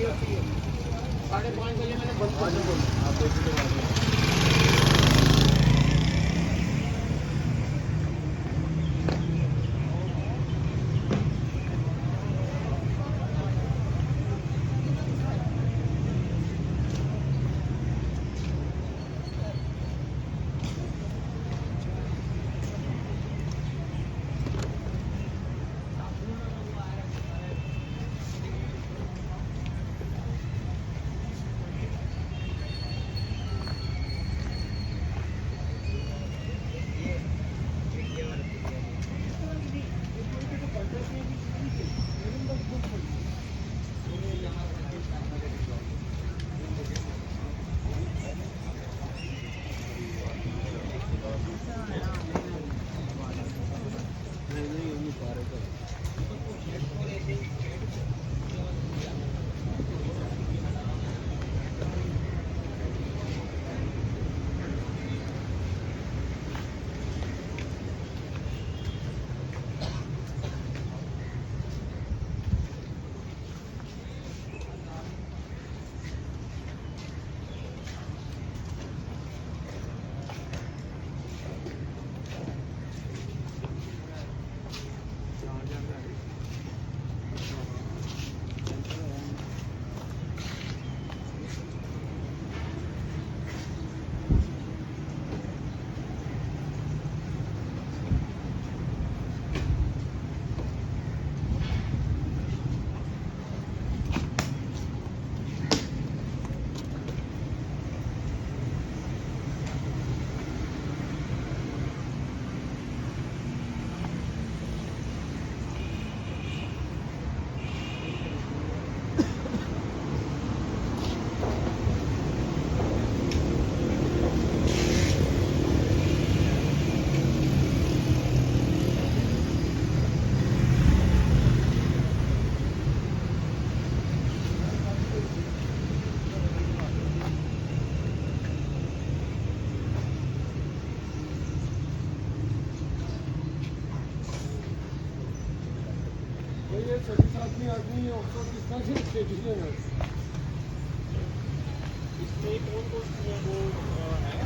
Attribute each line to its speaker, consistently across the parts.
Speaker 1: 5:30 मैंने बंद कर दिया। ये सर्विस आदमी ऑफिसर कितना से डिसीजन है इसमें कौन कौन सी है वो है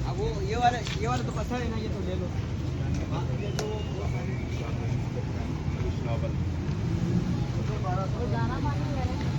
Speaker 1: अब वो ये वाला तो पता है ना ये तो ले लो ये तो जाना मानी है